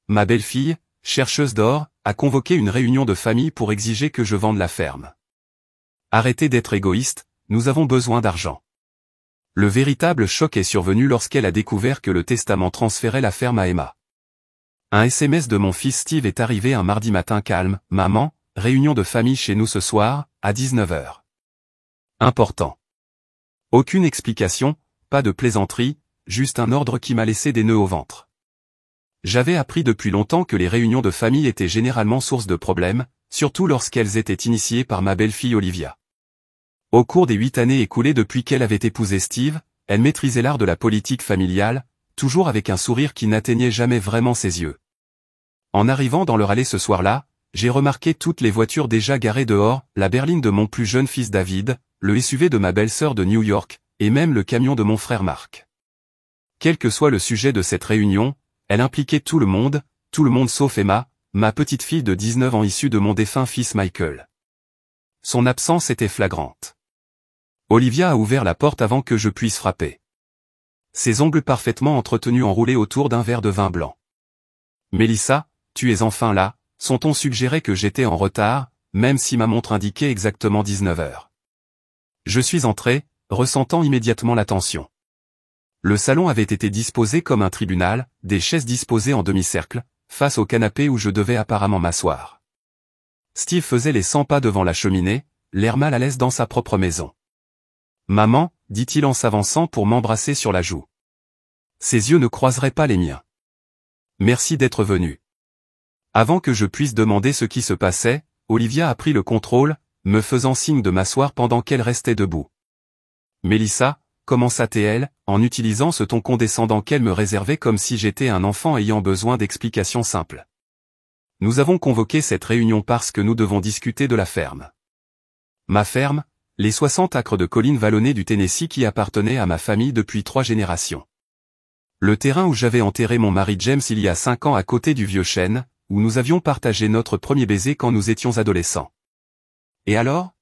ma belle-fille, chercheuse d'or, a convoqué une réunion de famille pour exiger que je vende la ferme. Arrêtez d'être égoïste, nous avons besoin d'argent. Le véritable choc est survenu lorsqu'elle a découvert que le testament transférait la ferme à Emma. Un SMS de mon fils Steve est arrivé un mardi matin calme, « Maman, réunion de famille chez nous ce soir, à 19h. Important. Aucune explication, pas de plaisanterie, juste un ordre qui m'a laissé des nœuds au ventre. J'avais appris depuis longtemps que les réunions de famille étaient généralement source de problèmes, surtout lorsqu'elles étaient initiées par ma belle-fille Olivia. Au cours des 8 années écoulées depuis qu'elle avait épousé Steve, elle maîtrisait l'art de la politique familiale, toujours avec un sourire qui n'atteignait jamais vraiment ses yeux. En arrivant dans leur allée ce soir-là, j'ai remarqué toutes les voitures déjà garées dehors, la berline de mon plus jeune fils David, le SUV de ma belle-sœur de New York, et même le camion de mon frère Mark. Quel que soit le sujet de cette réunion, elle impliquait tout le monde sauf Emma, ma petite fille de 19 ans issue de mon défunt fils Michael. Son absence était flagrante. Olivia a ouvert la porte avant que je puisse frapper. Ses ongles parfaitement entretenus enroulés autour d'un verre de vin blanc. « Mélissa, tu es enfin là », son-ton suggérait que j'étais en retard, même si ma montre indiquait exactement 19h. Je suis entré, ressentant immédiatement la tension. Le salon avait été disposé comme un tribunal, des chaises disposées en demi-cercle, face au canapé où je devais apparemment m'asseoir. Steve faisait les 100 pas devant la cheminée, l'air mal à l'aise dans sa propre maison. « Maman », dit-il en s'avançant pour m'embrasser sur la joue. Ses yeux ne croiseraient pas les miens. « Merci d'être venu. » Avant que je puisse demander ce qui se passait, Olivia a pris le contrôle, me faisant signe de m'asseoir pendant qu'elle restait debout. « Mélissa », commença-t-elle, en utilisant ce ton condescendant qu'elle me réservait comme si j'étais un enfant ayant besoin d'explications simples. « Nous avons convoqué cette réunion parce que nous devons discuter de la ferme. » Ma ferme, les 60 acres de collines vallonnées du Tennessee qui appartenaient à ma famille depuis 3 générations. Le terrain où j'avais enterré mon mari James il y a 5 ans à côté du vieux chêne, où nous avions partagé notre premier baiser quand nous étions adolescents. Et alors ?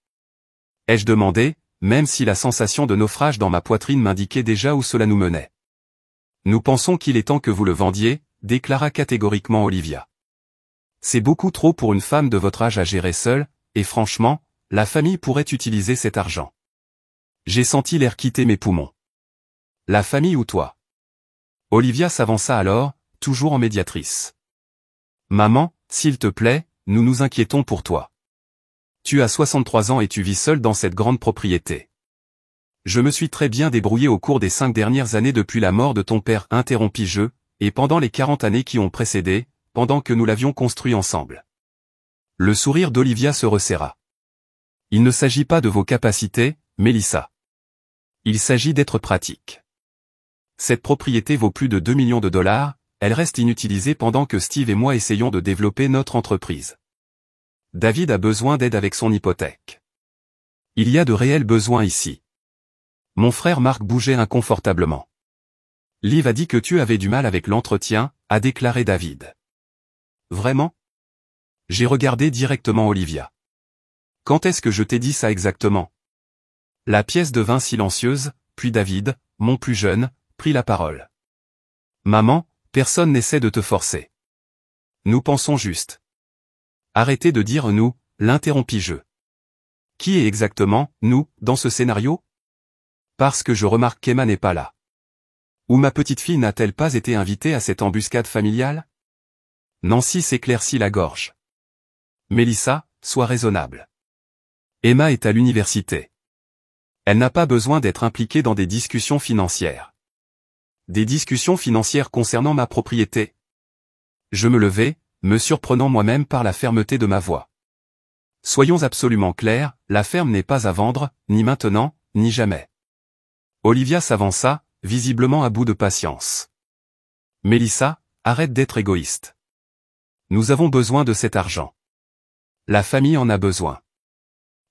Ai-je demandé, même si la sensation de naufrage dans ma poitrine m'indiquait déjà où cela nous menait. Nous pensons qu'il est temps que vous le vendiez, déclara catégoriquement Olivia. C'est beaucoup trop pour une femme de votre âge à gérer seule, et franchement, la famille pourrait utiliser cet argent. J'ai senti l'air quitter mes poumons. La famille ou toi ? Olivia s'avança alors, toujours en médiatrice. Maman, s'il te plaît, nous nous inquiétons pour toi. Tu as 63 ans et tu vis seul dans cette grande propriété. Je me suis très bien débrouillé au cours des 5 dernières années depuis la mort de ton père, interrompis-je, et pendant les 40 années qui ont précédé, pendant que nous l'avions construit ensemble. Le sourire d'Olivia se resserra. Il ne s'agit pas de vos capacités, Mélissa. Il s'agit d'être pratique. Cette propriété vaut plus de 2 millions de dollars, elle reste inutilisée pendant que Steve et moi essayons de développer notre entreprise. David a besoin d'aide avec son hypothèque. Il y a de réels besoins ici. Mon frère Mark bougeait inconfortablement. Liv a dit que tu avais du mal avec l'entretien, a déclaré David. Vraiment ? J'ai regardé directement Olivia. Quand est-ce que je t'ai dit ça exactement ? La pièce devint silencieuse, puis David, mon plus jeune, prit la parole. Maman, personne n'essaie de te forcer. Nous pensons juste. Arrêtez de dire nous, l'interrompis-je. Qui est exactement, nous, dans ce scénario ? Parce que je remarque qu'Emma n'est pas là. Ou ma petite fille n'a-t-elle pas été invitée à cette embuscade familiale ? Nancy s'éclaircit la gorge. Mélissa, sois raisonnable. Emma est à l'université. Elle n'a pas besoin d'être impliquée dans des discussions financières. Des discussions financières concernant ma propriété. Je me levai, me surprenant moi-même par la fermeté de ma voix. Soyons absolument clairs, la ferme n'est pas à vendre, ni maintenant, ni jamais. Olivia s'avança, visiblement à bout de patience. Mélissa, arrête d'être égoïste. Nous avons besoin de cet argent. La famille en a besoin.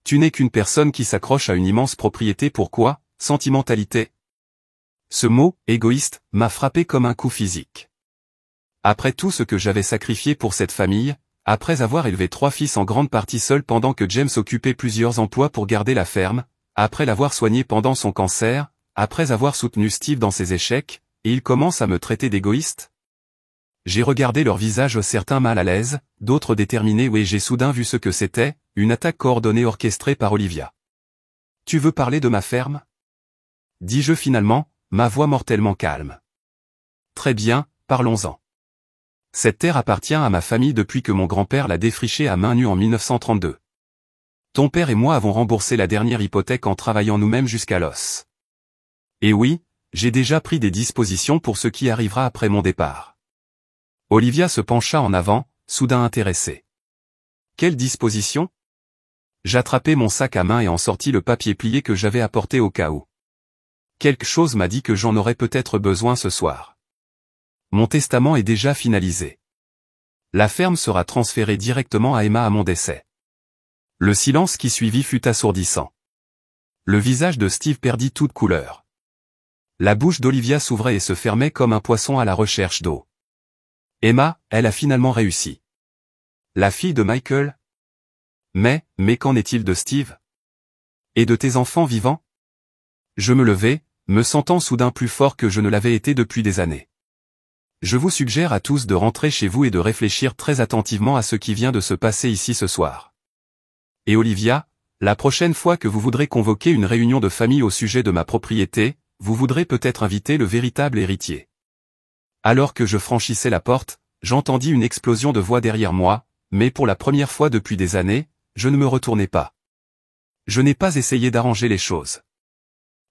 Tu n'es qu'une personne qui s'accroche à une immense propriété, pourquoi, sentimentalité ? Ce mot, égoïste, m'a frappé comme un coup physique. Après tout ce que j'avais sacrifié pour cette famille, après avoir élevé 3 fils en grande partie seul pendant que James occupait plusieurs emplois pour garder la ferme, après l'avoir soigné pendant son cancer, après avoir soutenu Steve dans ses échecs, et il commence à me traiter d'égoïste ? J'ai regardé leurs visages, certains mal à l'aise, d'autres déterminés, et j'ai soudain vu ce que c'était, une attaque coordonnée orchestrée par Olivia. « Tu veux parler de ma ferme ?» dis-je finalement, ma voix mortellement calme. « Très bien, parlons-en. Cette terre appartient à ma famille depuis que mon grand-père l'a défrichée à main nue en 1932. Ton père et moi avons remboursé la dernière hypothèque en travaillant nous-mêmes jusqu'à l'os. Et oui, j'ai déjà pris des dispositions pour ce qui arrivera après mon départ. » Olivia se pencha en avant, soudain intéressée. « Quelle disposition ?» J'attrapai mon sac à main et en sortis le papier plié que j'avais apporté au cas où. Quelque chose m'a dit que j'en aurais peut-être besoin ce soir. Mon testament est déjà finalisé. La ferme sera transférée directement à Emma à mon décès. Le silence qui suivit fut assourdissant. Le visage de Steve perdit toute couleur. La bouche d'Olivia s'ouvrait et se fermait comme un poisson à la recherche d'eau. Emma, elle a finalement réussi. La fille de Michael ? Mais qu'en est-il de Steve ? Et de tes enfants vivants ? Je me levai, me sentant soudain plus fort que je ne l'avais été depuis des années. Je vous suggère à tous de rentrer chez vous et de réfléchir très attentivement à ce qui vient de se passer ici ce soir. Et Olivia, la prochaine fois que vous voudrez convoquer une réunion de famille au sujet de ma propriété, vous voudrez peut-être inviter le véritable héritier. Alors que je franchissais la porte, j'entendis une explosion de voix derrière moi, mais pour la première fois depuis des années, je ne me retournai pas. Je n'ai pas essayé d'arranger les choses.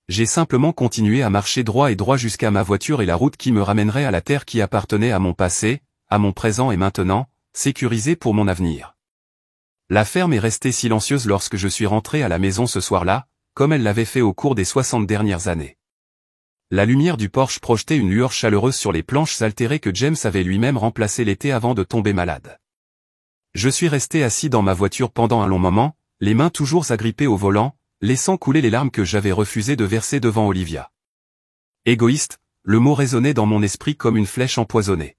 J'ai simplement continué à marcher droit et droit jusqu'à ma voiture et la route qui me ramènerait à la terre qui appartenait à mon passé, à mon présent et maintenant, sécurisée pour mon avenir. La ferme est restée silencieuse lorsque je suis rentré à la maison ce soir-là, comme elle l'avait fait au cours des 60 dernières années. La lumière du porche projetait une lueur chaleureuse sur les planches altérées que James avait lui-même remplacées l'été avant de tomber malade. Je suis resté assis dans ma voiture pendant un long moment, les mains toujours agrippées au volant, laissant couler les larmes que j'avais refusé de verser devant Olivia. Égoïste, le mot résonnait dans mon esprit comme une flèche empoisonnée.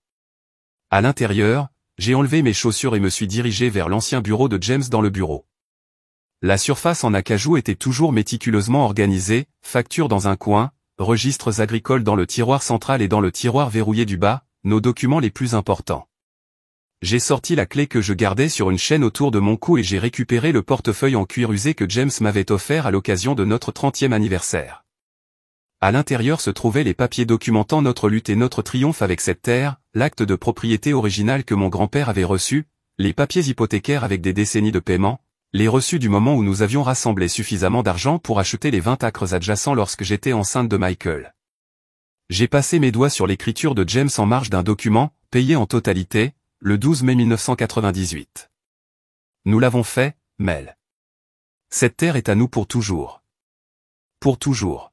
À l'intérieur, j'ai enlevé mes chaussures et me suis dirigé vers l'ancien bureau de James dans le bureau. La surface en acajou était toujours méticuleusement organisée, factures dans un coin, registres agricoles dans le tiroir central et dans le tiroir verrouillé du bas, nos documents les plus importants. J'ai sorti la clé que je gardais sur une chaîne autour de mon cou et j'ai récupéré le portefeuille en cuir usé que James m'avait offert à l'occasion de notre 30e anniversaire. À l'intérieur se trouvaient les papiers documentant notre lutte et notre triomphe avec cette terre, l'acte de propriété original que mon grand-père avait reçu, les papiers hypothécaires avec des décennies de paiement, les reçus du moment où nous avions rassemblé suffisamment d'argent pour acheter les 20 acres adjacents lorsque j'étais enceinte de Michael. J'ai passé mes doigts sur l'écriture de James en marge d'un document, payé en totalité, le 12 mai 1998. Nous l'avons fait, Mel. Cette terre est à nous pour toujours. Pour toujours.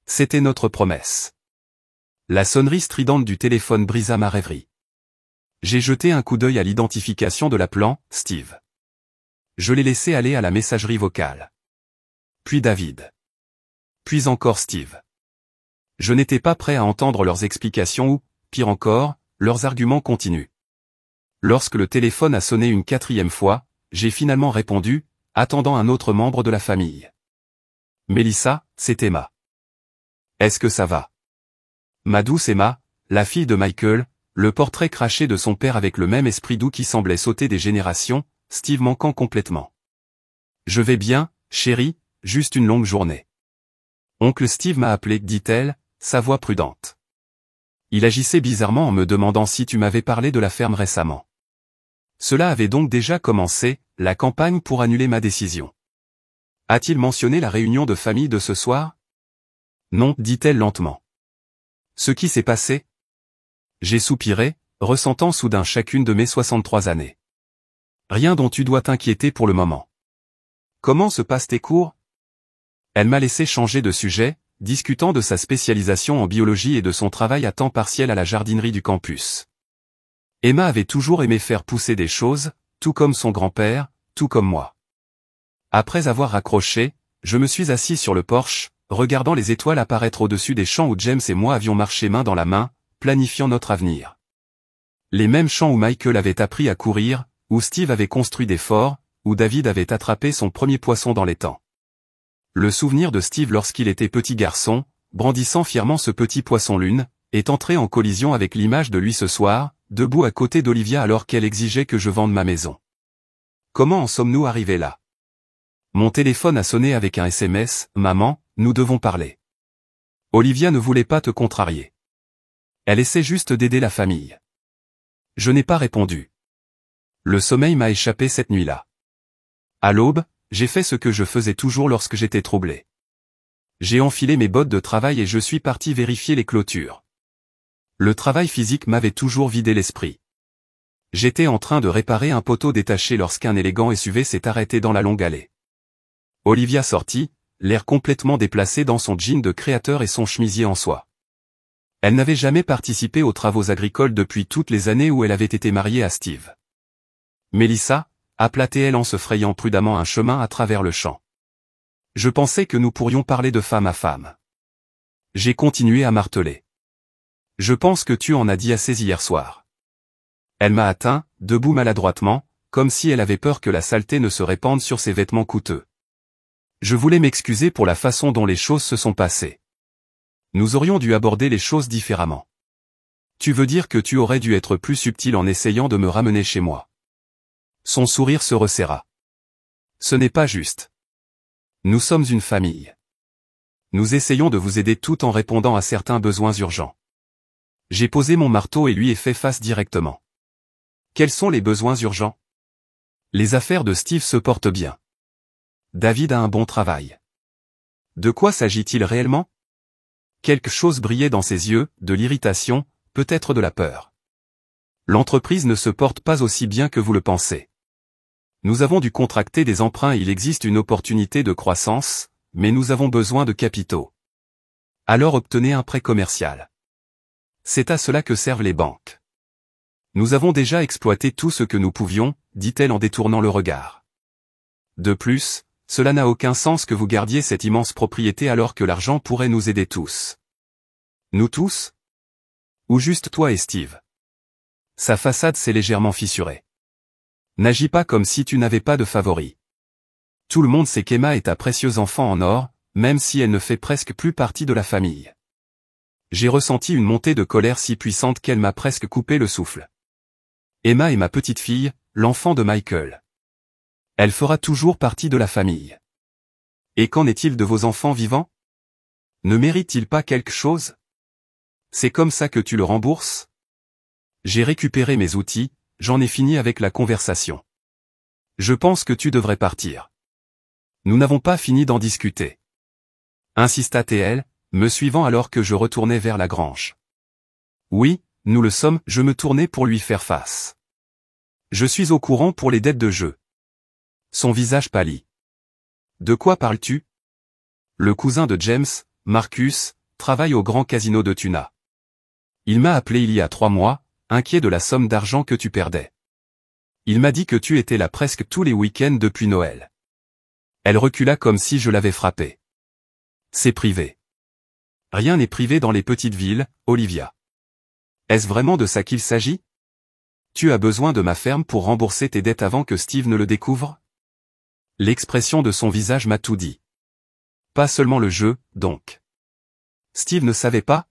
C'était notre promesse. La sonnerie stridente du téléphone brisa ma rêverie. J'ai jeté un coup d'œil à l'identification de l'appelant, Steve. Je l'ai laissé aller à la messagerie vocale. Puis David. Puis encore Steve. Je n'étais pas prêt à entendre leurs explications ou, pire encore, leurs arguments continus. Lorsque le téléphone a sonné une 4e fois, j'ai finalement répondu, attendant un autre membre de la famille. Mélissa, c'est Emma. Est-ce que ça va ? Ma douce Emma, la fille de Michael, le portrait craché de son père avec le même esprit doux qui semblait sauter des générations, Steve manquant complètement. Je vais bien, chérie, juste une longue journée. Oncle Steve m'a appelé, dit-elle, sa voix prudente. Il agissait bizarrement en me demandant si tu m'avais parlé de la ferme récemment. Cela avait donc déjà commencé, la campagne pour annuler ma décision. A-t-il mentionné la réunion de famille de ce soir ? Non, dit-elle lentement. Ce qui s'est passé ? J'ai soupiré, ressentant soudain chacune de mes 63 années. Rien dont tu dois t'inquiéter pour le moment. Comment se passent tes cours ? Elle m'a laissé changer de sujet, discutant de sa spécialisation en biologie et de son travail à temps partiel à la jardinerie du campus. Emma avait toujours aimé faire pousser des choses, tout comme son grand-père, tout comme moi. Après avoir raccroché, je me suis assis sur le porche, regardant les étoiles apparaître au-dessus des champs où James et moi avions marché main dans la main, planifiant notre avenir. Les mêmes champs où Michael avait appris à courir, où Steve avait construit des forts, où David avait attrapé son premier poisson dans l'étang. Le souvenir de Steve lorsqu'il était petit garçon, brandissant fièrement ce petit poisson-lune, est entré en collision avec l'image de lui ce soir, debout à côté d'Olivia alors qu'elle exigeait que je vende ma maison. Comment en sommes-nous arrivés là? Mon téléphone a sonné avec un SMS, « Maman, nous devons parler. » Olivia ne voulait pas te contrarier. Elle essaie juste d'aider la famille. Je n'ai pas répondu. Le sommeil m'a échappé cette nuit-là. À l'aube, j'ai fait ce que je faisais toujours lorsque j'étais troublé. J'ai enfilé mes bottes de travail et je suis parti vérifier les clôtures. Le travail physique m'avait toujours vidé l'esprit. J'étais en train de réparer un poteau détaché lorsqu'un élégant SUV s'est arrêté dans la longue allée. Olivia sortit, l'air complètement déplacé dans son jean de créateur et son chemisier en soie. Elle n'avait jamais participé aux travaux agricoles depuis toutes les années où elle avait été mariée à Steve. Mélissa, appela-t-elle en se frayant prudemment un chemin à travers le champ. Je pensais que nous pourrions parler de femme à femme. J'ai continué à marteler. Je pense que tu en as dit assez hier soir. Elle m'a atteint, debout maladroitement, comme si elle avait peur que la saleté ne se répande sur ses vêtements coûteux. Je voulais m'excuser pour la façon dont les choses se sont passées. Nous aurions dû aborder les choses différemment. Tu veux dire que tu aurais dû être plus subtil en essayant de me ramener chez moi. Son sourire se resserra. Ce n'est pas juste. Nous sommes une famille. Nous essayons de vous aider tout en répondant à certains besoins urgents. J'ai posé mon marteau et lui ai fait face directement. Quels sont les besoins urgents? Les affaires de Steve se portent bien. David a un bon travail. De quoi s'agit-il réellement? Quelque chose brillait dans ses yeux, de l'irritation, peut-être de la peur. L'entreprise ne se porte pas aussi bien que vous le pensez. Nous avons dû contracter des emprunts et il existe une opportunité de croissance, mais nous avons besoin de capitaux. Alors obtenez un prêt commercial. C'est à cela que servent les banques. Nous avons déjà exploité tout ce que nous pouvions, dit-elle en détournant le regard. De plus, cela n'a aucun sens que vous gardiez cette immense propriété alors que l'argent pourrait nous aider tous. Nous tous? Ou juste toi et Steve? Sa façade s'est légèrement fissurée. N'agis pas comme si tu n'avais pas de favoris. Tout le monde sait qu'Emma est ta précieuse enfant en or, même si elle ne fait presque plus partie de la famille. J'ai ressenti une montée de colère si puissante qu'elle m'a presque coupé le souffle. Emma est ma petite fille, l'enfant de Michael. Elle fera toujours partie de la famille. Et qu'en est-il de vos enfants vivants? Ne mérite-t-il pas quelque chose? C'est comme ça que tu le rembourses? J'ai récupéré mes outils, j'en ai fini avec la conversation. Je pense que tu devrais partir. Nous n'avons pas fini d'en discuter. Insista-t-elle, me suivant alors que je retournais vers la grange. Oui, nous le sommes, je me tournais pour lui faire face. Je suis au courant pour les dettes de jeu. Son visage pâlit. De quoi parles-tu? Le cousin de James, Marcus, travaille au grand casino de Tuna. Il m'a appelé il y a 3 mois, inquiet de la somme d'argent que tu perdais. Il m'a dit que tu étais là presque tous les week-ends depuis Noël. Elle recula comme si je l'avais frappée. C'est privé. Rien n'est privé dans les petites villes, Olivia. Est-ce vraiment de ça qu'il s'agit? Tu as besoin de ma ferme pour rembourser tes dettes avant que Steve ne le découvre? L'expression de son visage m'a tout dit. Pas seulement le jeu, donc. Steve ne savait pas?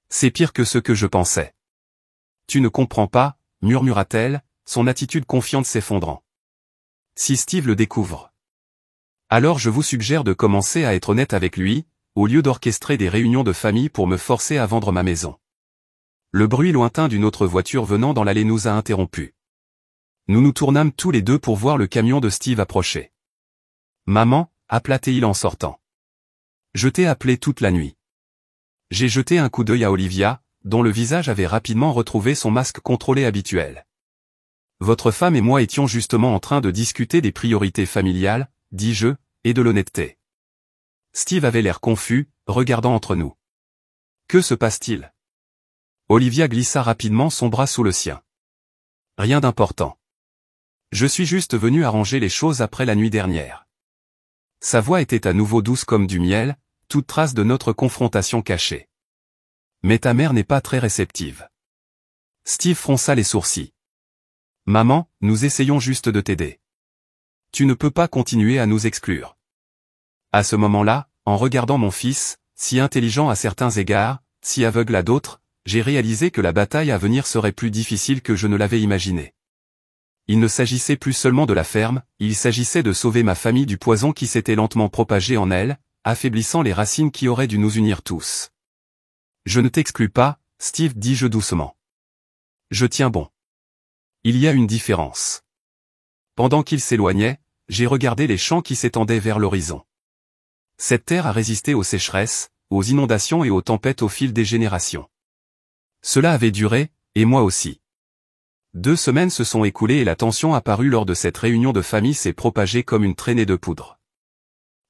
C'est pire que ce que je pensais. Tu ne comprends pas, murmura-t-elle, son attitude confiante s'effondrant. Si Steve le découvre. Alors je vous suggère de commencer à être honnête avec lui, au lieu d'orchestrer des réunions de famille pour me forcer à vendre ma maison. Le bruit lointain d'une autre voiture venant dans l'allée nous a interrompus. Nous nous tournâmes tous les deux pour voir le camion de Steve approcher. Maman, appela-t-il en sortant. Je t'ai appelé toute la nuit. J'ai jeté un coup d'œil à Olivia, dont le visage avait rapidement retrouvé son masque contrôlé habituel. Votre femme et moi étions justement en train de discuter des priorités familiales, dis-je, et de l'honnêteté. Steve avait l'air confus, regardant entre nous. Que se passe-t-il? Olivia glissa rapidement son bras sous le sien. Rien d'important. Je suis juste venu arranger les choses après la nuit dernière. Sa voix était à nouveau douce comme du miel, toute trace de notre confrontation cachée. Mais ta mère n'est pas très réceptive. Steve fronça les sourcils. Maman, nous essayons juste de t'aider. Tu ne peux pas continuer à nous exclure. À ce moment-là, en regardant mon fils, si intelligent à certains égards, si aveugle à d'autres, j'ai réalisé que la bataille à venir serait plus difficile que je ne l'avais imaginé. Il ne s'agissait plus seulement de la ferme, il s'agissait de sauver ma famille du poison qui s'était lentement propagé en elle, affaiblissant les racines qui auraient dû nous unir tous. Je ne t'exclus pas, Steve, dis-je doucement. Je tiens bon. Il y a une différence. Pendant qu'il s'éloignait, j'ai regardé les champs qui s'étendaient vers l'horizon. Cette terre a résisté aux sécheresses, aux inondations et aux tempêtes au fil des générations. Cela avait duré, et moi aussi. 2 semaines se sont écoulées et la tension apparue lors de cette réunion de famille s'est propagée comme une traînée de poudre.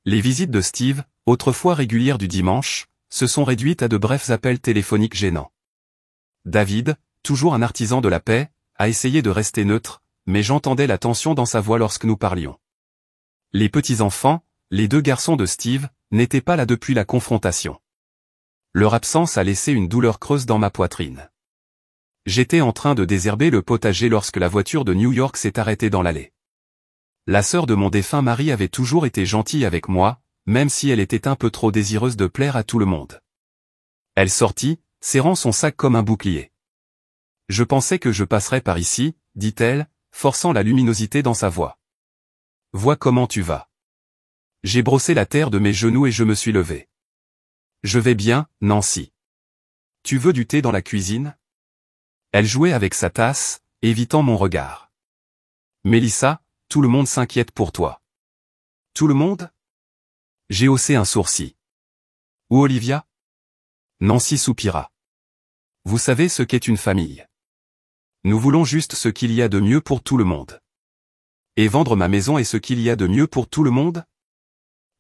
Les visites de Steve, autrefois régulières du dimanche, se sont réduites à de brefs appels téléphoniques gênants. David, toujours un artisan de la paix, a essayé de rester neutre, mais j'entendais la tension dans sa voix lorsque nous parlions. Les petits-enfants, les 2 garçons de Steve, n'étaient pas là depuis la confrontation. Leur absence a laissé une douleur creuse dans ma poitrine. J'étais en train de désherber le potager lorsque la voiture de New York s'est arrêtée dans l'allée. La sœur de mon défunt mari avait toujours été gentille avec moi, même si elle était un peu trop désireuse de plaire à tout le monde. Elle sortit, serrant son sac comme un bouclier. « Je pensais que je passerais par ici, » dit-elle, forçant la luminosité dans sa voix. « Vois comment tu vas. » J'ai brossé la terre de mes genoux et je me suis levé. « Je vais bien, Nancy. Tu veux du thé dans la cuisine ?» Elle jouait avec sa tasse, évitant mon regard. « Mélissa, tout le monde s'inquiète pour toi. »« Tout le monde ?» J'ai haussé un sourcil. « Ou Olivia ?» Nancy soupira. « Vous savez ce qu'est une famille. Nous voulons juste ce qu'il y a de mieux pour tout le monde. Et vendre ma maison est ce qu'il y a de mieux pour tout le monde ? »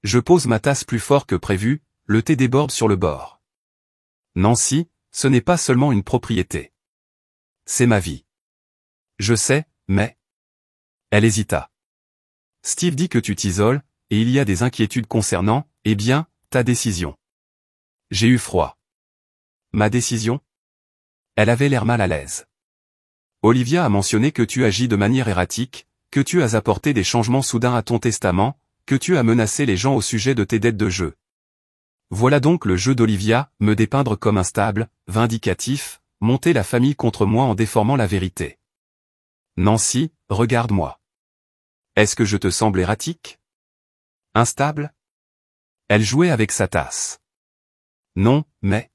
Je pose ma tasse plus fort que prévu, le thé déborde sur le bord. « Nancy, ce n'est pas seulement une propriété. C'est ma vie. » Je sais, mais... Elle hésita. « Steve dit que tu t'isoles, et il y a des inquiétudes concernant, eh bien, ta décision. » J'ai eu froid. « Ma décision ? » Elle avait l'air mal à l'aise. « Olivia a mentionné que tu agis de manière erratique, que tu as apporté des changements soudains à ton testament, que tu as menacé les gens au sujet de tes dettes de jeu. » Voilà donc le jeu d'Olivia, me dépeindre comme instable, vindicatif, monter la famille contre moi en déformant la vérité. « Nancy, regarde-moi. Est-ce que je te semble erratique ? Instable ? » Elle jouait avec sa tasse. « Non, mais... »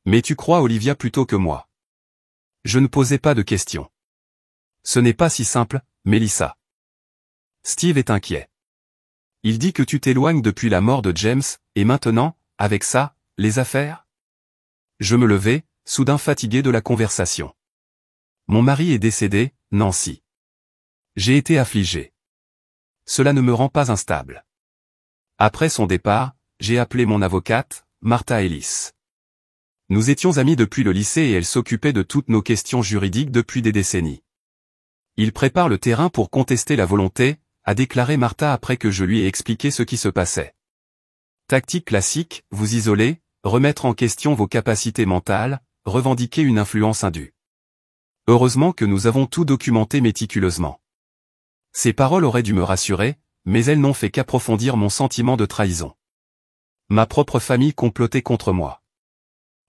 « Mais tu crois Olivia plutôt que moi. » Je ne posais pas de questions. « Ce n'est pas si simple, Mélissa. Steve est inquiet. Il dit que tu t'éloignes depuis la mort de James, et maintenant, avec ça, les affaires ? » Je me levai, soudain fatigué de la conversation. « Mon mari est décédé, Nancy. J'ai été affligé. Cela ne me rend pas instable. Après son départ, j'ai appelé mon avocate, Martha Ellis. Nous étions amis depuis le lycée et elle s'occupait de toutes nos questions juridiques depuis des décennies. Il prépare le terrain pour contester la volonté, a déclaré Martha après que je lui ai expliqué ce qui se passait. Tactique classique, vous isoler, remettre en question vos capacités mentales, revendiquer une influence indue. Heureusement que nous avons tout documenté méticuleusement. Ces paroles auraient dû me rassurer, mais elles n'ont fait qu'approfondir mon sentiment de trahison. Ma propre famille complotait contre moi.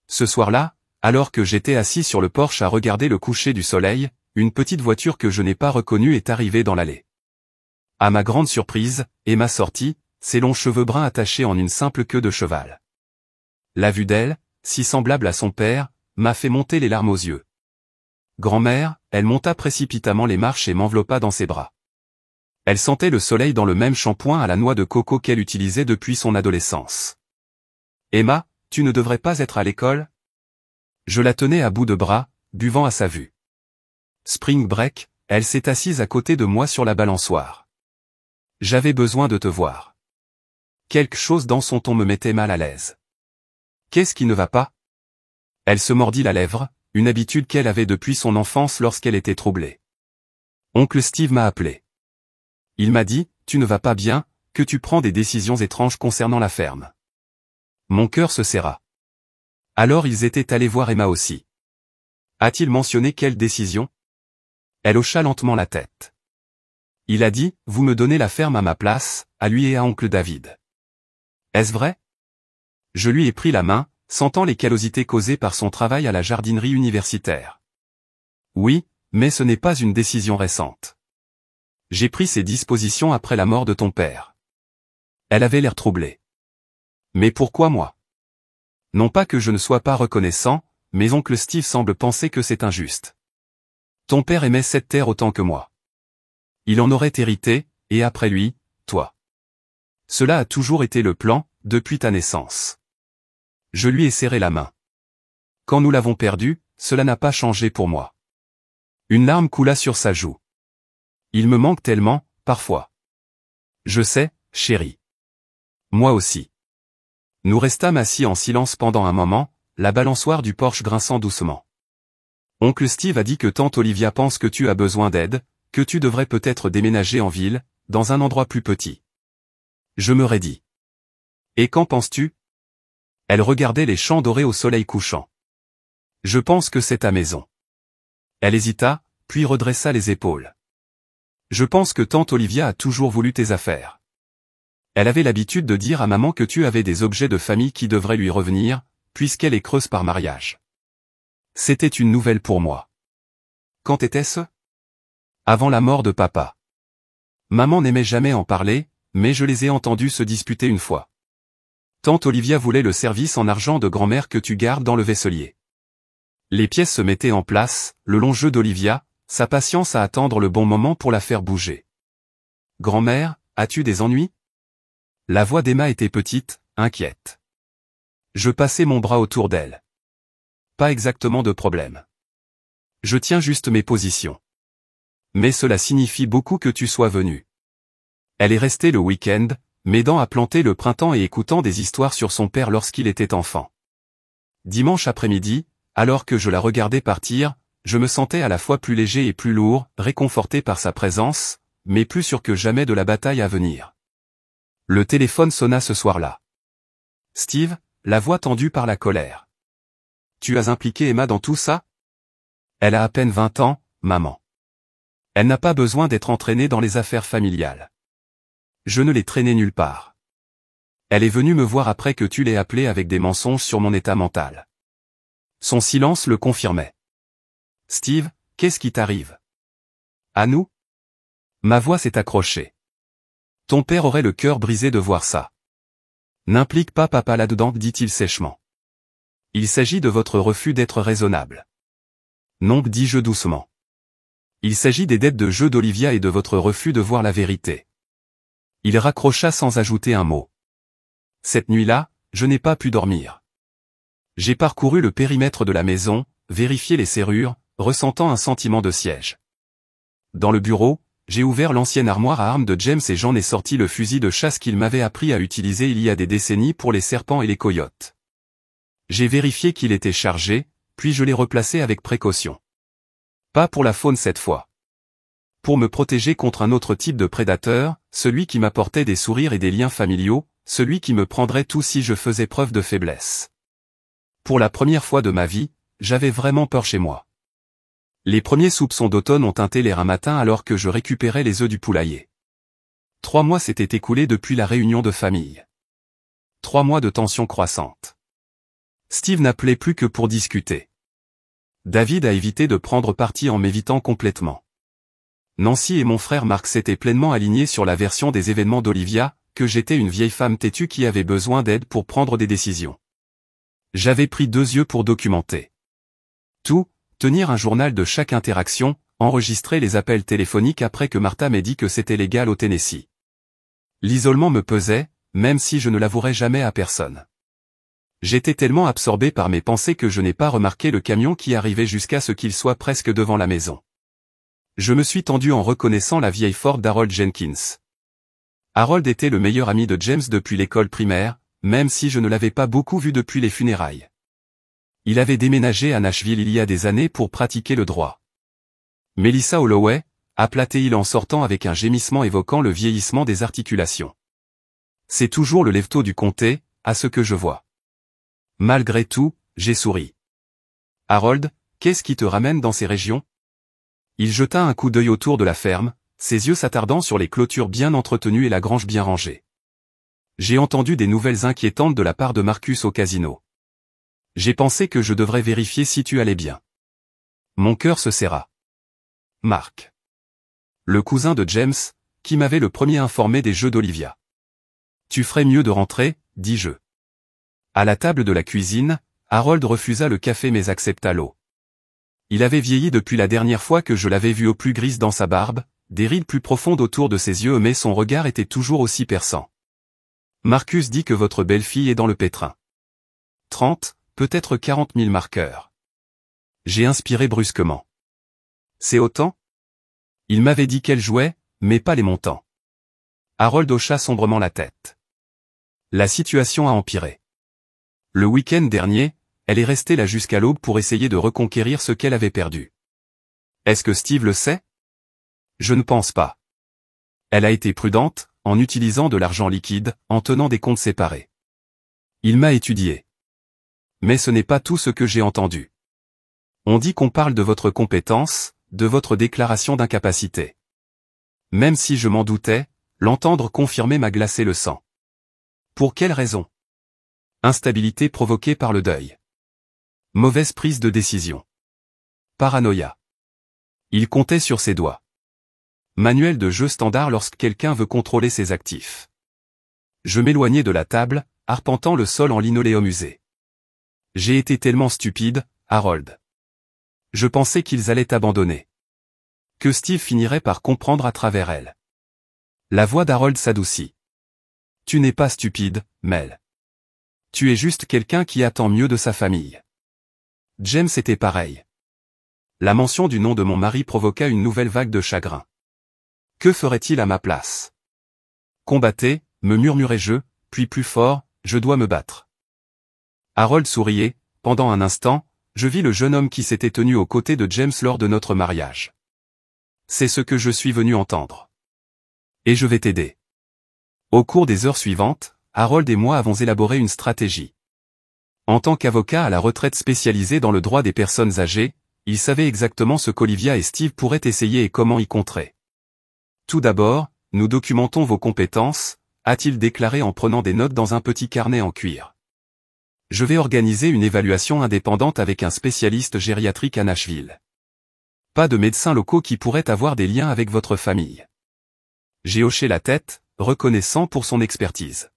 Ce soir-là, alors que j'étais assis sur le porche à regarder le coucher du soleil, une petite voiture que je n'ai pas reconnue est arrivée dans l'allée. À ma grande surprise, Emma sortit, ses longs cheveux bruns attachés en une simple queue de cheval. La vue d'elle, si semblable à son père, m'a fait monter les larmes aux yeux. Grand-mère, elle monta précipitamment les marches et m'enveloppa dans ses bras. Elle sentait le soleil dans le même shampoing à la noix de coco qu'elle utilisait depuis son adolescence. « Emma, tu ne devrais pas être à l'école ?» Je la tenais à bout de bras, buvant à sa vue. Spring break, elle s'est assise à côté de moi sur la balançoire. « J'avais besoin de te voir. » Quelque chose dans son ton me mettait mal à l'aise. « Qu'est-ce qui ne va pas ?» Elle se mordit la lèvre, une habitude qu'elle avait depuis son enfance lorsqu'elle était troublée. Oncle Steve m'a appelé. Il m'a dit, tu ne vas pas bien, que tu prends des décisions étranges concernant la ferme. Mon cœur se serra. Alors ils étaient allés voir Emma aussi. A-t-il mentionné quelle décision ? Elle hocha lentement la tête. Il a dit, vous me donnez la ferme à ma place, à lui et à oncle David. Est-ce vrai ? Je lui ai pris la main, sentant les callosités causées par son travail à la jardinerie universitaire. Oui, mais ce n'est pas une décision récente. J'ai pris ces dispositions après la mort de ton père. Elle avait l'air troublée. Mais pourquoi moi? Non pas que je ne sois pas reconnaissant, mais oncle Steve semble penser que c'est injuste. Ton père aimait cette terre autant que moi. Il en aurait hérité, et après lui, toi. Cela a toujours été le plan, depuis ta naissance. Je lui ai serré la main. Quand nous l'avons perdu, cela n'a pas changé pour moi. Une larme coula sur sa joue. Il me manque tellement, parfois. Je sais, chérie. Moi aussi. Nous restâmes assis en silence pendant un moment, la balançoire du porche grinçant doucement. Oncle Steve a dit que tante Olivia pense que tu as besoin d'aide, que tu devrais peut-être déménager en ville, dans un endroit plus petit. Je me raidis. Et qu'en penses-tu? Elle regardait les champs dorés au soleil couchant. Je pense que c'est ta maison. Elle hésita, puis redressa les épaules. Je pense que tante Olivia a toujours voulu tes affaires. Elle avait l'habitude de dire à maman que tu avais des objets de famille qui devraient lui revenir, puisqu'elle est creuse par mariage. C'était une nouvelle pour moi. Quand était-ce? Avant la mort de papa. Maman n'aimait jamais en parler, mais je les ai entendus se disputer une fois. Tante Olivia voulait le service en argent de grand-mère que tu gardes dans le vaisselier. Les pièces se mettaient en place, le long jeu d'Olivia, sa patience à attendre le bon moment pour la faire bouger. Grand-mère, as-tu des ennuis? La voix d'Emma était petite, inquiète. Je passai mon bras autour d'elle. Pas exactement de problème. Je tiens juste mes positions. Mais cela signifie beaucoup que tu sois venu. Elle est restée le week-end, m'aidant à planter le printemps et écoutant des histoires sur son père lorsqu'il était enfant. Dimanche après-midi, alors que je la regardais partir, je me sentais à la fois plus léger et plus lourd, réconforté par sa présence, mais plus sûr que jamais de la bataille à venir. Le téléphone sonna ce soir-là. Steve, la voix tendue par la colère. Tu as impliqué Emma dans tout ça? Elle a à peine 20 ans, maman. Elle n'a pas besoin d'être entraînée dans les affaires familiales. Je ne l'ai traînée nulle part. Elle est venue me voir après que tu l'aies appelée avec des mensonges sur mon état mental. Son silence le confirmait. Steve, qu'est-ce qui t'arrive? À nous? Ma voix s'est accrochée. Ton père aurait le cœur brisé de voir ça. N'implique pas papa là-dedans, dit-il sèchement. Il s'agit de votre refus d'être raisonnable. Non, dis-je doucement. Il s'agit des dettes de jeu d'Olivia et de votre refus de voir la vérité. Il raccrocha sans ajouter un mot. Cette nuit-là, je n'ai pas pu dormir. J'ai parcouru le périmètre de la maison, vérifié les serrures, ressentant un sentiment de siège. Dans le bureau, j'ai ouvert l'ancienne armoire à armes de James et j'en ai sorti le fusil de chasse qu'il m'avait appris à utiliser il y a des décennies pour les serpents et les coyotes. J'ai vérifié qu'il était chargé, puis je l'ai replacé avec précaution. Pas pour la faune cette fois. Pour me protéger contre un autre type de prédateur, celui qui m'apportait des sourires et des liens familiaux, celui qui me prendrait tout si je faisais preuve de faiblesse. Pour la première fois de ma vie, j'avais vraiment peur chez moi. Les premiers soupçons d'automne ont teinté l'air un matin alors que je récupérais les œufs du poulailler. 3 mois s'étaient écoulés depuis la réunion de famille. 3 mois de tension croissante. Steve n'appelait plus que pour discuter. David a évité de prendre parti en m'évitant complètement. Nancy et mon frère Marc s'étaient pleinement alignés sur la version des événements d'Olivia, que j'étais une vieille femme têtue qui avait besoin d'aide pour prendre des décisions. J'avais pris 2 yeux pour documenter tout, tenir un journal de chaque interaction, enregistrer les appels téléphoniques après que Martha m'ait dit que c'était légal au Tennessee. L'isolement me pesait, même si je ne l'avouerais jamais à personne. J'étais tellement absorbé par mes pensées que je n'ai pas remarqué le camion qui arrivait jusqu'à ce qu'il soit presque devant la maison. Je me suis tendu en reconnaissant la vieille Ford d'Harold Jenkins. Harold était le meilleur ami de James depuis l'école primaire, même si je ne l'avais pas beaucoup vu depuis les funérailles. Il avait déménagé à Nashville il y a des années pour pratiquer le droit. Melissa Holloway, appelait-il en sortant avec un gémissement évoquant le vieillissement des articulations. C'est toujours le lève-tôt du comté, à ce que je vois. Malgré tout, j'ai souri. Harold, qu'est-ce qui te ramène dans ces régions? Il jeta un coup d'œil autour de la ferme, ses yeux s'attardant sur les clôtures bien entretenues et la grange bien rangée. J'ai entendu des nouvelles inquiétantes de la part de Marcus au casino. J'ai pensé que je devrais vérifier si tu allais bien. Mon cœur se serra. Mark. Le cousin de James, qui m'avait le premier informé des jeux d'Olivia. Tu ferais mieux de rentrer, dis-je. À la table de la cuisine, Harold refusa le café mais accepta l'eau. Il avait vieilli depuis la dernière fois que je l'avais vu, au plus grise dans sa barbe, des rides plus profondes autour de ses yeux, mais son regard était toujours aussi perçant. Marcus dit que votre belle-fille est dans le pétrin. 30, peut-être 40 000 marqueurs. J'ai inspiré brusquement. C'est autant? Il m'avait dit qu'elle jouait, mais pas les montants. Harold hocha sombrement la tête. La situation a empiré. Le week-end dernier, elle est restée là jusqu'à l'aube pour essayer de reconquérir ce qu'elle avait perdu. Est-ce que Steve le sait? Je ne pense pas. Elle a été prudente, en utilisant de l'argent liquide, en tenant des comptes séparés. Il m'a étudié. Mais ce n'est pas tout ce que j'ai entendu. On dit qu'on parle de votre compétence, de votre déclaration d'incapacité. Même si je m'en doutais, l'entendre confirmer m'a glacé le sang. Pour quelle raison? Instabilité provoquée par le deuil. Mauvaise prise de décision. Paranoïa. Il comptait sur ses doigts. Manuel de jeu standard lorsque quelqu'un veut contrôler ses actifs. Je m'éloignai de la table, arpentant le sol en linoléum usé. J'ai été tellement stupide, Harold. Je pensais qu'ils allaient abandonner. Que Steve finirait par comprendre à travers elle. La voix d'Harold s'adoucit. Tu n'es pas stupide, Mel. Tu es juste quelqu'un qui attend mieux de sa famille. James était pareil. La mention du nom de mon mari provoqua une nouvelle vague de chagrin. Que ferait-il à ma place? Combattez, me murmurai-je, puis plus fort, je dois me battre. Harold souriait, pendant un instant, je vis le jeune homme qui s'était tenu aux côtés de James lors de notre mariage. C'est ce que je suis venu entendre. Et je vais t'aider. Au cours des heures suivantes, Harold et moi avons élaboré une stratégie. En tant qu'avocat à la retraite spécialisé dans le droit des personnes âgées, il savait exactement ce qu'Olivia et Steve pourraient essayer et comment y contrer. Tout d'abord, nous documentons vos compétences, a-t-il déclaré en prenant des notes dans un petit carnet en cuir. Je vais organiser une évaluation indépendante avec un spécialiste gériatrique à Nashville. Pas de médecins locaux qui pourraient avoir des liens avec votre famille. J'ai hoché la tête, reconnaissant pour son expertise.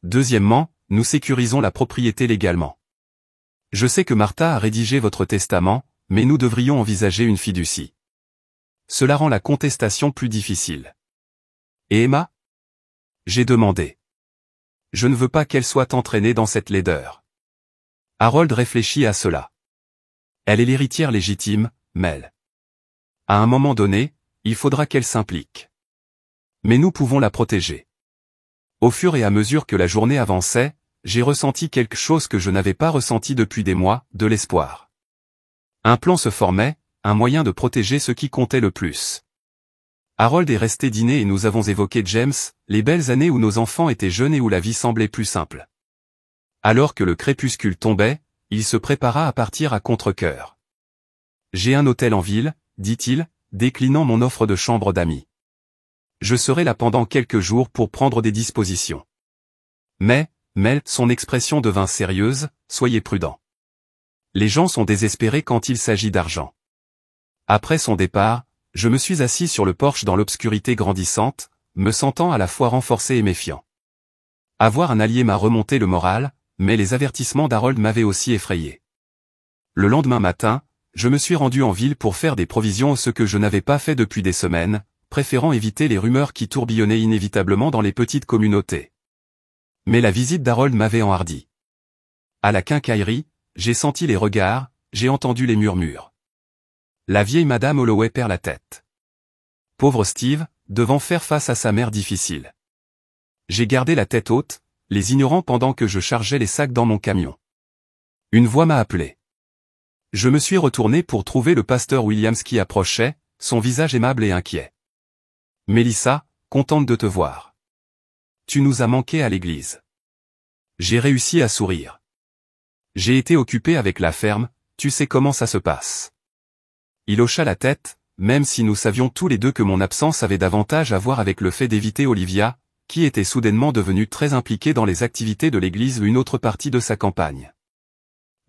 Deuxièmement, nous sécurisons la propriété légalement. Je sais que Martha a rédigé votre testament, mais nous devrions envisager une fiducie. Cela rend la contestation plus difficile. Et Emma? J'ai demandé. Je ne veux pas qu'elle soit entraînée dans cette laideur. Harold réfléchit à cela. Elle est l'héritière légitime, Mel. À un moment donné, il faudra qu'elle s'implique. Mais nous pouvons la protéger. Au fur et à mesure que la journée avançait, j'ai ressenti quelque chose que je n'avais pas ressenti depuis des mois, de l'espoir. Un plan se formait, un moyen de protéger ce qui comptait le plus. Harold est resté dîner et nous avons évoqué James, les belles années où nos enfants étaient jeunes et où la vie semblait plus simple. Alors que le crépuscule tombait, il se prépara à partir à contre-cœur. J'ai un hôtel en ville, dit-il, déclinant mon offre de chambre d'amis. Je serai là pendant quelques jours pour prendre des dispositions. Mais, son expression devint sérieuse, soyez prudent. Les gens sont désespérés quand il s'agit d'argent. Après son départ, je me suis assis sur le porche dans l'obscurité grandissante, me sentant à la fois renforcé et méfiant. Avoir un allié m'a remonté le moral, mais les avertissements d'Harold m'avaient aussi effrayé. Le lendemain matin, je me suis rendu en ville pour faire des provisions, ce que je n'avais pas fait depuis des semaines, préférant éviter les rumeurs qui tourbillonnaient inévitablement dans les petites communautés. Mais la visite d'Harold m'avait enhardi. À la quincaillerie, j'ai senti les regards, j'ai entendu les murmures. La vieille Madame Holloway perd la tête. Pauvre Steve, devant faire face à sa mère difficile. J'ai gardé la tête haute, les ignorant pendant que je chargeais les sacs dans mon camion. Une voix m'a appelé. Je me suis retourné pour trouver le pasteur Williams qui approchait, son visage aimable et inquiet. Mélissa, contente de te voir. Tu nous as manqué à l'église. J'ai réussi à sourire. J'ai été occupé avec la ferme, tu sais comment ça se passe. Il hocha la tête, même si nous savions tous les deux que mon absence avait davantage à voir avec le fait d'éviter Olivia, qui était soudainement devenue très impliquée dans les activités de l'église ou une autre partie de sa campagne.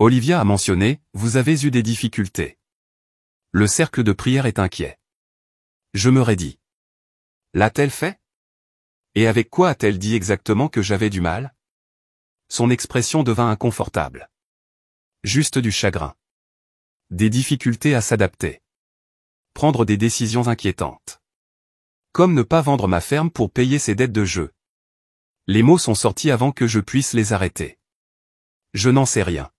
Olivia a mentionné, vous avez eu des difficultés. Le cercle de prière est inquiet. Je me raidis. L'a-t-elle fait? Et avec quoi a-t-elle dit exactement que j'avais du mal? Son expression devint inconfortable. Juste du chagrin. Des difficultés à s'adapter. Prendre des décisions inquiétantes. Comme ne pas vendre ma ferme pour payer ses dettes de jeu. Les mots sont sortis avant que je puisse les arrêter. Je n'en sais rien.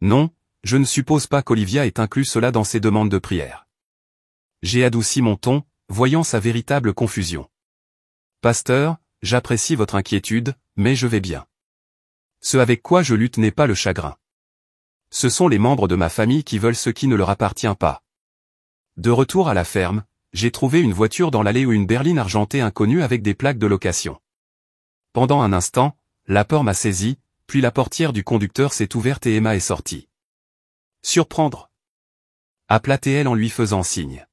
Non, je ne suppose pas qu'Olivia ait inclus cela dans ses demandes de prière. J'ai adouci mon ton, voyant sa véritable confusion. Pasteur, j'apprécie votre inquiétude, mais je vais bien. Ce avec quoi je lutte n'est pas le chagrin. Ce sont les membres de ma famille qui veulent ce qui ne leur appartient pas. De retour à la ferme, j'ai trouvé une voiture dans l'allée ou une berline argentée inconnue avec des plaques de location. Pendant un instant, la peur m'a saisi, puis la portière du conducteur s'est ouverte et Emma est sortie. Surprendre. Appela-t-elle en lui faisant signe.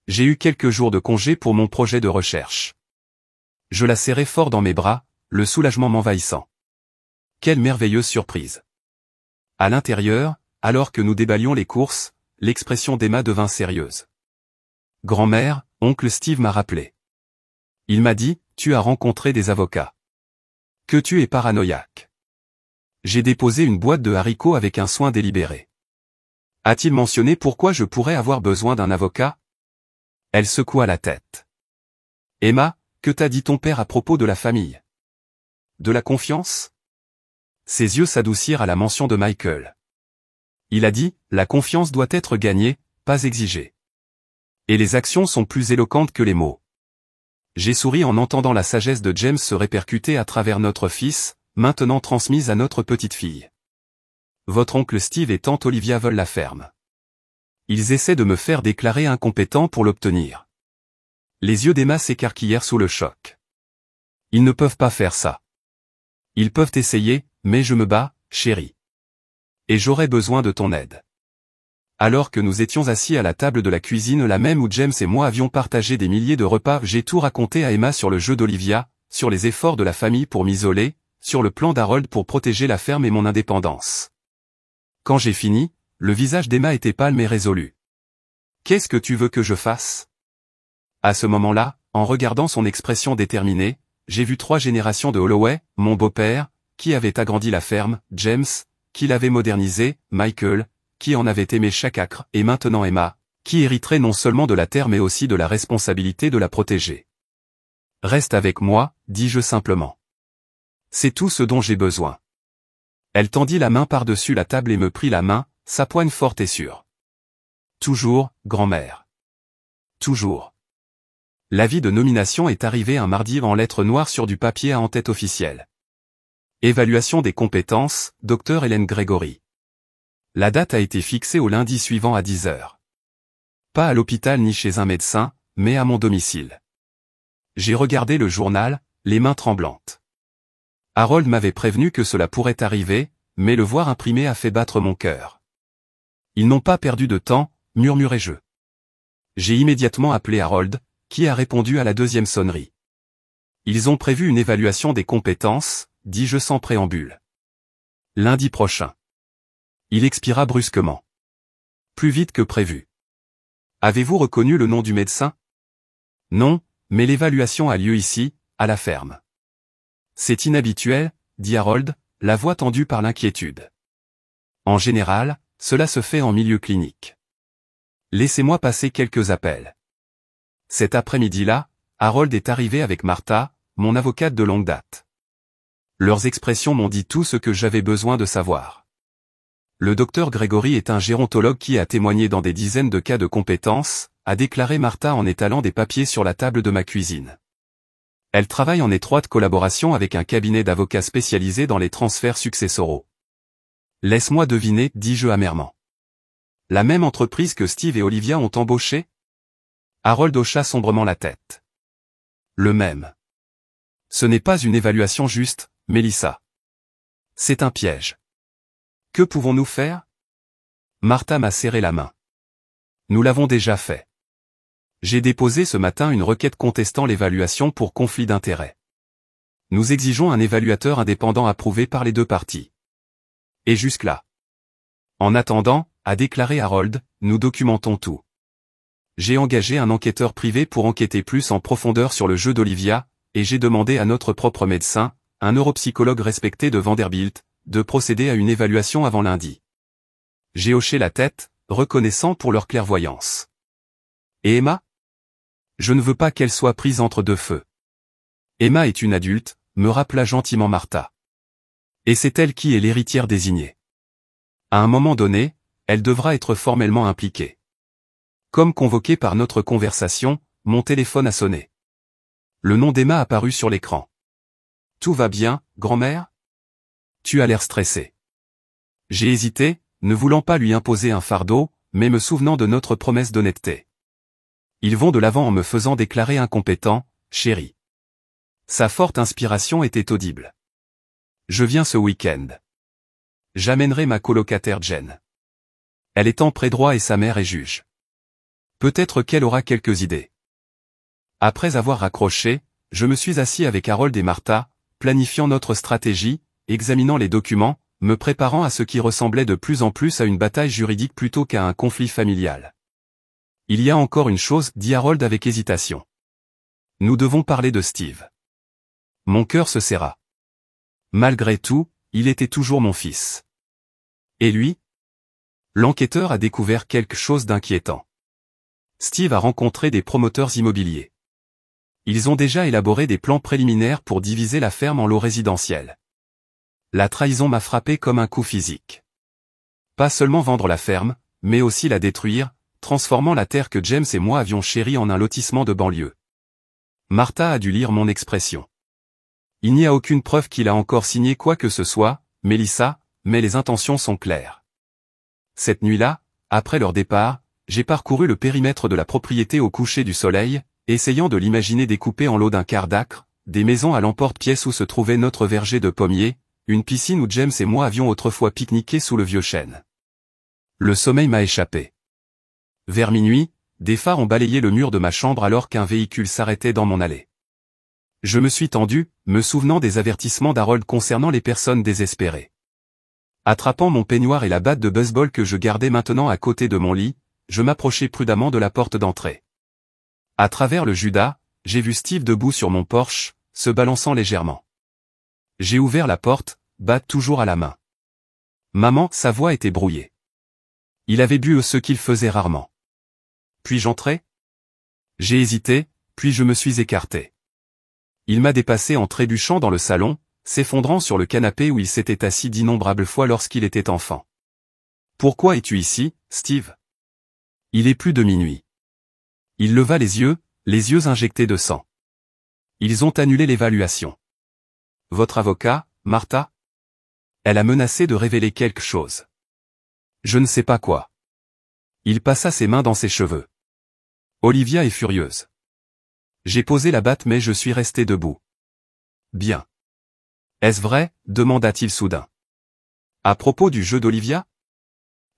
J'ai eu quelques jours de congé pour mon projet de recherche. Je la serrai fort dans mes bras, le soulagement m'envahissant. Quelle merveilleuse surprise. À l'intérieur, alors que nous déballions les courses, l'expression d'Emma devint sérieuse. Grand-mère, oncle Steve m'a rappelé. Il m'a dit, tu as rencontré des avocats. Que tu es paranoïaque. J'ai déposé une boîte de haricots avec un soin délibéré. A-t-il mentionné pourquoi je pourrais avoir besoin d'un avocat? Elle secoua la tête. Emma, que t'a dit ton père à propos de la famille? De la confiance? Ses yeux s'adoucirent à la mention de Michael. Il a dit, la confiance doit être gagnée, pas exigée. Et les actions sont plus éloquentes que les mots. J'ai souri en entendant la sagesse de James se répercuter à travers notre fils, maintenant transmise à notre petite fille. Votre oncle Steve et tante Olivia veulent la ferme. Ils essaient de me faire déclarer incompétent pour l'obtenir. Les yeux d'Emma s'écarquillèrent sous le choc. Ils ne peuvent pas faire ça. Ils peuvent essayer, mais je me bats, chérie. Et j'aurais besoin de ton aide. Alors que nous étions assis à la table de la cuisine, la même où James et moi avions partagé des milliers de repas, j'ai tout raconté à Emma sur le jeu d'Olivia, sur les efforts de la famille pour m'isoler, sur le plan d'Harold pour protéger la ferme et mon indépendance. Quand j'ai fini, le visage d'Emma était pâle et résolu. Qu'est-ce que tu veux que je fasse? À ce moment-là, en regardant son expression déterminée, j'ai vu 3 générations de Holloway, mon beau-père, qui avait agrandi la ferme, James, qui l'avait modernisée, Michael, qui en avait aimé chaque acre, et maintenant Emma, qui hériterait non seulement de la terre mais aussi de la responsabilité de la protéger. Reste avec moi, dis-je simplement. C'est tout ce dont j'ai besoin. Elle tendit la main par-dessus la table et me prit la main, sa poigne forte et sûre. Toujours, grand-mère. Toujours. L'avis de nomination est arrivé un mardi en lettres noires sur du papier à en-tête officielle. Évaluation des compétences, Dr Hélène Gregory. La date a été fixée au lundi suivant à 10 heures. Pas à l'hôpital ni chez un médecin, mais à mon domicile. J'ai regardé le journal, les mains tremblantes. Harold m'avait prévenu que cela pourrait arriver, mais le voir imprimé a fait battre mon cœur. Ils n'ont pas perdu de temps, murmurai-je. J'ai immédiatement appelé Harold, qui a répondu à la 2e sonnerie. Ils ont prévu une évaluation des compétences, dis-je sans préambule. Lundi prochain. Il expira brusquement. Plus vite que prévu. Avez-vous reconnu le nom du médecin? Non, mais l'évaluation a lieu ici, à la ferme. C'est inhabituel, dit Harold, la voix tendue par l'inquiétude. En général, cela se fait en milieu clinique. Laissez-moi passer quelques appels. Cet après-midi-là, Harold est arrivé avec Martha, mon avocate de longue date. Leurs expressions m'ont dit tout ce que j'avais besoin de savoir. Le docteur Gregory est un gérontologue qui a témoigné dans des dizaines de cas de compétences, a déclaré Martha en étalant des papiers sur la table de ma cuisine. Elle travaille en étroite collaboration avec un cabinet d'avocats spécialisé dans les transferts successoraux. Laisse-moi deviner, dis-je amèrement. La même entreprise que Steve et Olivia ont embauché? Harold hocha sombrement la tête. Le même. Ce n'est pas une évaluation juste, Mélissa. C'est un piège. Que pouvons-nous faire? Martha m'a serré la main. Nous l'avons déjà fait. J'ai déposé ce matin une requête contestant l'évaluation pour conflit d'intérêts. Nous exigeons un évaluateur indépendant approuvé par les 2 parties. Et jusque-là. En attendant, a déclaré Harold, nous documentons tout. J'ai engagé un enquêteur privé pour enquêter plus en profondeur sur le jeu d'Olivia, et j'ai demandé à notre propre médecin, un neuropsychologue respecté de Vanderbilt, de procéder à une évaluation avant lundi. J'ai hoché la tête, reconnaissant pour leur clairvoyance. Et Emma? Je ne veux pas qu'elle soit prise entre deux feux. Emma est une adulte, me rappela gentiment Martha. Et c'est elle qui est l'héritière désignée. À un moment donné, elle devra être formellement impliquée. Comme convoqué par notre conversation, mon téléphone a sonné. Le nom d'Emma apparut sur l'écran. Tout va bien, grand-mère? Tu as l'air stressé. J'ai hésité, ne voulant pas lui imposer un fardeau, mais me souvenant de notre promesse d'honnêteté. Ils vont de l'avant en me faisant déclarer incompétent, chérie. Sa forte inspiration était audible. Je viens ce week-end. J'amènerai ma colocataire Jen. Elle est en pré-droit et sa mère est juge. Peut-être qu'elle aura quelques idées. Après avoir raccroché, je me suis assis avec Harold et Martha, planifiant notre stratégie, examinant les documents, me préparant à ce qui ressemblait de plus en plus à une bataille juridique plutôt qu'à un conflit familial. Il y a encore une chose, dit Harold avec hésitation. Nous devons parler de Steve. Mon cœur se serra. Malgré tout, il était toujours mon fils. Et lui? L'enquêteur a découvert quelque chose d'inquiétant. Steve a rencontré des promoteurs immobiliers. Ils ont déjà élaboré des plans préliminaires pour diviser la ferme en lots résidentiels. La trahison m'a frappé comme un coup physique. Pas seulement vendre la ferme, mais aussi la détruire, transformant la terre que James et moi avions chérie en un lotissement de banlieue. Martha a dû lire mon expression. Il n'y a aucune preuve qu'il a encore signé quoi que ce soit, Mélissa, mais les intentions sont claires. Cette nuit-là, après leur départ, j'ai parcouru le périmètre de la propriété au coucher du soleil, essayant de l'imaginer découpé en lots d'un quart d'acre, des maisons à l'emporte-pièce où se trouvait notre verger de pommiers, une piscine où James et moi avions autrefois pique-niqué sous le vieux chêne. Le sommeil m'a échappé. Vers minuit, des phares ont balayé le mur de ma chambre alors qu'un véhicule s'arrêtait dans mon allée. Je me suis tendu, me souvenant des avertissements d'Harold concernant les personnes désespérées. Attrapant mon peignoir et la batte de baseball que je gardais maintenant à côté de mon lit, je m'approchai prudemment de la porte d'entrée. À travers le Judas, j'ai vu Steve debout sur mon porche, se balançant légèrement. J'ai ouvert la porte, batte toujours à la main. Maman, sa voix était brouillée. Il avait bu ce qu'il faisait rarement. Puis j'entrai? J'ai hésité, puis je me suis écarté. Il m'a dépassé en trébuchant dans le salon, s'effondrant sur le canapé où il s'était assis d'innombrables fois lorsqu'il était enfant. Pourquoi es-tu ici, Steve? Il est plus de minuit. Il leva les yeux injectés de sang. Ils ont annulé l'évaluation. Votre avocat, Martha? Elle a menacé de révéler quelque chose. Je ne sais pas quoi. Il passa ses mains dans ses cheveux. Olivia est furieuse. J'ai posé la batte mais je suis resté debout. Bien. Est-ce vrai? Demanda-t-il soudain. À propos du jeu d'Olivia?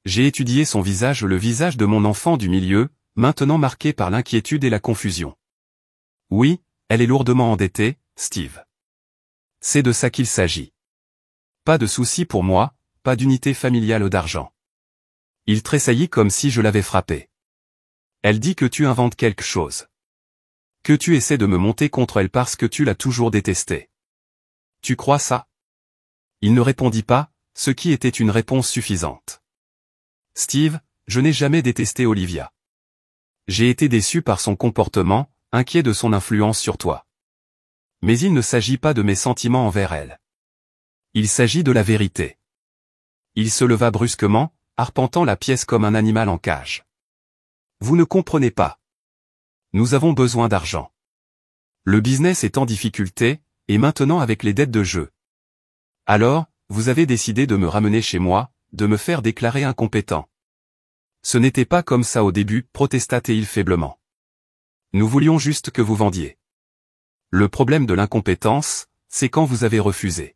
J'ai étudié son visage, le visage de mon enfant du milieu, maintenant marqué par l'inquiétude et la confusion. Oui, elle est lourdement endettée, Steve. C'est de ça qu'il s'agit. Pas de souci pour moi, pas d'unité familiale d'argent. Il tressaillit comme si je l'avais frappé. Elle dit que tu inventes quelque chose. Que tu essaies de me monter contre elle parce que tu l'as toujours détestée. Tu crois ça? Il ne répondit pas, ce qui était une réponse suffisante. Steve, je n'ai jamais détesté Olivia. J'ai été déçu par son comportement, inquiet de son influence sur toi. Mais il ne s'agit pas de mes sentiments envers elle. Il s'agit de la vérité. Il se leva brusquement, arpentant la pièce comme un animal en cage. Vous ne comprenez pas. Nous avons besoin d'argent. Le business est en difficulté, et maintenant avec les dettes de jeu. Alors, vous avez décidé de me ramener chez moi, de me faire déclarer incompétent. Ce n'était pas comme ça au début, protesta-t-il faiblement. Nous voulions juste que vous vendiez. Le problème de l'incompétence, c'est quand vous avez refusé.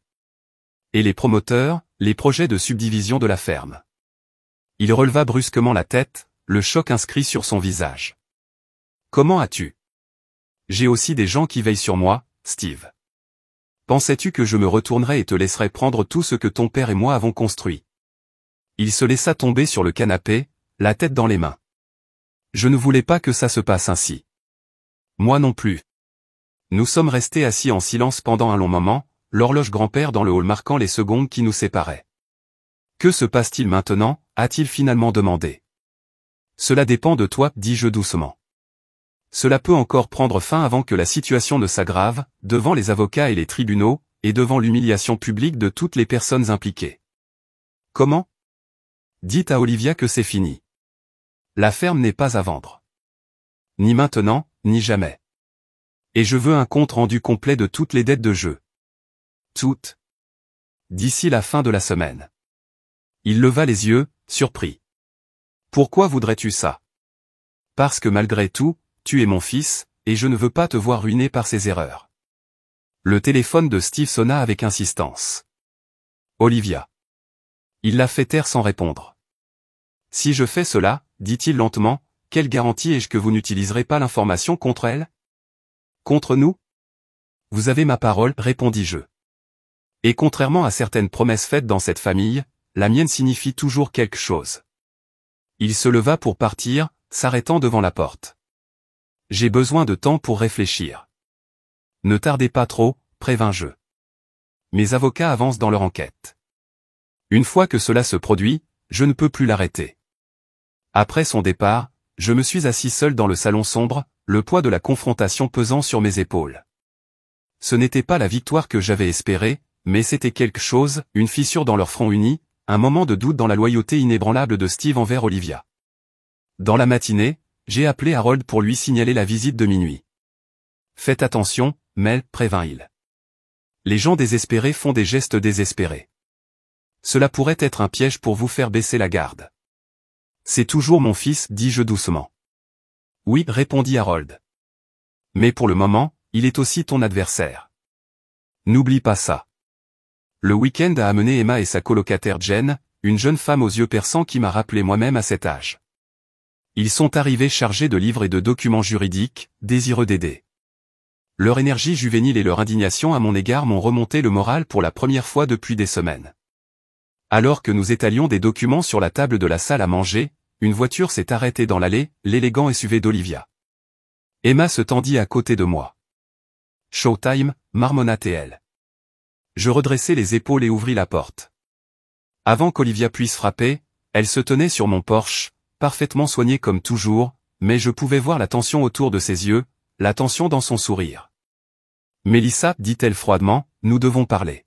Et les promoteurs, les projets de subdivision de la ferme. Il releva brusquement la tête, le choc inscrit sur son visage. Comment as-tu? J'ai aussi des gens qui veillent sur moi, Steve. Pensais-tu que je me retournerais et te laisserais prendre tout ce que ton père et moi avons construit? Il se laissa tomber sur le canapé, la tête dans les mains. Je ne voulais pas que ça se passe ainsi. Moi non plus. Nous sommes restés assis en silence pendant un long moment, l'horloge grand-père dans le hall marquant les secondes qui nous séparaient. Que se passe-t-il maintenant, a-t-il finalement demandé. Cela dépend de toi, dis-je doucement. Cela peut encore prendre fin avant que la situation ne s'aggrave, devant les avocats et les tribunaux, et devant l'humiliation publique de toutes les personnes impliquées. Comment? Dites à Olivia que c'est fini. La ferme n'est pas à vendre. Ni maintenant, ni jamais. Et je veux un compte rendu complet de toutes les dettes de jeu. Toutes. D'ici la fin de la semaine. Il leva les yeux, surpris. Pourquoi voudrais-tu ça? Parce que malgré tout, tu es mon fils, et je ne veux pas te voir ruiné par ces erreurs. Le téléphone de Steve sonna avec insistance. Olivia. Il la fait taire sans répondre. Si je fais cela, dit-il lentement, quelle garantie ai-je que vous n'utiliserez pas l'information contre elle? Contre nous? Vous avez ma parole, répondis-je. Et contrairement à certaines promesses faites dans cette famille, la mienne signifie toujours quelque chose. Il se leva pour partir, s'arrêtant devant la porte. J'ai besoin de temps pour réfléchir. Ne tardez pas trop, prévins-je. Mes avocats avancent dans leur enquête. Une fois que cela se produit, je ne peux plus l'arrêter. Après son départ, je me suis assis seul dans le salon sombre, le poids de la confrontation pesant sur mes épaules. Ce n'était pas la victoire que j'avais espérée, mais c'était quelque chose, une fissure dans leur front uni, un moment de doute dans la loyauté inébranlable de Steve envers Olivia. Dans la matinée, j'ai appelé Harold pour lui signaler la visite de minuit. Faites attention, Mel, prévint-il. Les gens désespérés font des gestes désespérés. Cela pourrait être un piège pour vous faire baisser la garde. C'est toujours mon fils, dis-je doucement. Oui, répondit Harold. Mais pour le moment, il est aussi ton adversaire. N'oublie pas ça. Le week-end a amené Emma et sa colocataire Jen, une jeune femme aux yeux perçants qui m'a rappelé moi-même à cet âge. Ils sont arrivés chargés de livres et de documents juridiques, désireux d'aider. Leur énergie juvénile et leur indignation à mon égard m'ont remonté le moral pour la première fois depuis des semaines. Alors que nous étalions des documents sur la table de la salle à manger, une voiture s'est arrêtée dans l'allée, l'élégant SUV d'Olivia. Emma se tendit à côté de moi. Showtime, marmonna-t-elle. Je redressai les épaules et ouvris la porte. Avant qu'Olivia puisse frapper, elle se tenait sur mon porche, parfaitement soignée comme toujours, mais je pouvais voir la tension autour de ses yeux, la tension dans son sourire. Mélissa, dit-elle froidement, nous devons parler.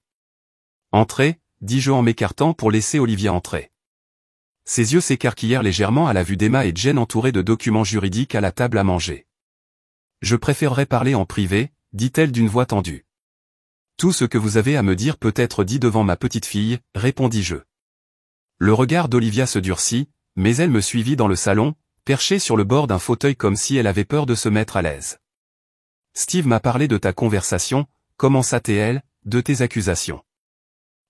Entrez, dis-je en m'écartant pour laisser Olivia entrer. Ses yeux s'écarquillèrent légèrement à la vue d'Emma et Jen entourés de documents juridiques à la table à manger. Je préférerais parler en privé, dit-elle d'une voix tendue. Tout ce que vous avez à me dire peut être dit devant ma petite fille, répondis-je. Le regard d'Olivia se durcit, mais elle me suivit dans le salon, perchée sur le bord d'un fauteuil comme si elle avait peur de se mettre à l'aise. Steve m'a parlé de ta conversation, commença-t-elle, de tes accusations.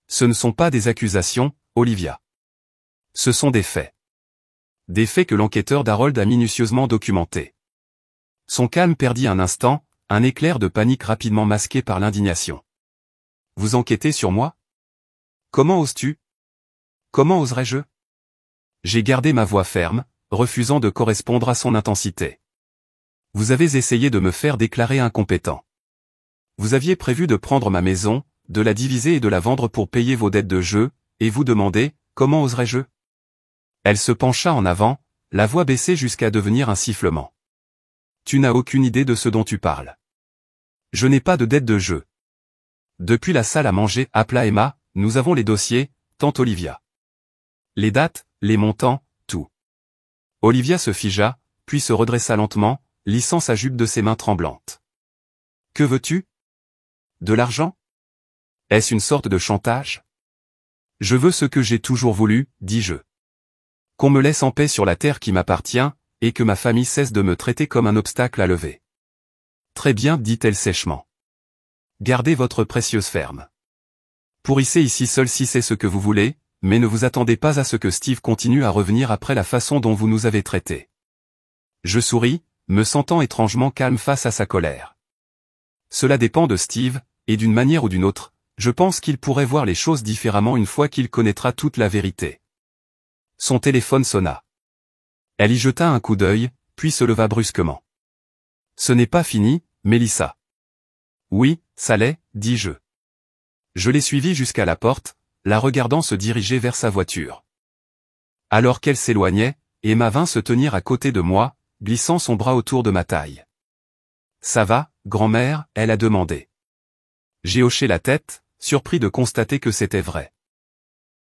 Ce ne sont pas des accusations, Olivia. Ce sont des faits. Des faits que l'enquêteur d'Harold a minutieusement documentés. Son calme perdit un instant, un éclair de panique rapidement masqué par l'indignation. Vous enquêtez sur moi? Comment oses-tu? Comment oserais-je? J'ai gardé ma voix ferme, refusant de correspondre à son intensité. Vous avez essayé de me faire déclarer incompétent. Vous aviez prévu de prendre ma maison, de la diviser et de la vendre pour payer vos dettes de jeu, et vous demandez, comment oserais-je? Elle se pencha en avant, la voix baissée jusqu'à devenir un sifflement. Tu n'as aucune idée de ce dont tu parles. Je n'ai pas de dette de jeu. Depuis la salle à manger, appela Emma, nous avons les dossiers, tant Olivia. Les dates, les montants, tout. Olivia se figea, puis se redressa lentement, lissant sa jupe de ses mains tremblantes. Que veux-tu? De l'argent? Est-ce une sorte de chantage? Je veux ce que j'ai toujours voulu, dis-je. Qu'on me laisse en paix sur la terre qui m'appartient, et que ma famille cesse de me traiter comme un obstacle à lever. Très bien, dit-elle sèchement. Gardez votre précieuse ferme. Pourrissez ici seul si c'est ce que vous voulez, mais ne vous attendez pas à ce que Steve continue à revenir après la façon dont vous nous avez traités. Je souris, me sentant étrangement calme face à sa colère. Cela dépend de Steve, et d'une manière ou d'une autre, je pense qu'il pourrait voir les choses différemment une fois qu'il connaîtra toute la vérité. Son téléphone sonna. Elle y jeta un coup d'œil, puis se leva brusquement. Ce n'est pas fini, Mélissa. Oui, ça l'est, dis-je. Je l'ai suivie jusqu'à la porte, la regardant se diriger vers sa voiture. Alors qu'elle s'éloignait, Emma vint se tenir à côté de moi, glissant son bras autour de ma taille. Ça va, grand-mère, elle a demandé. J'ai hoché la tête, surpris de constater que c'était vrai.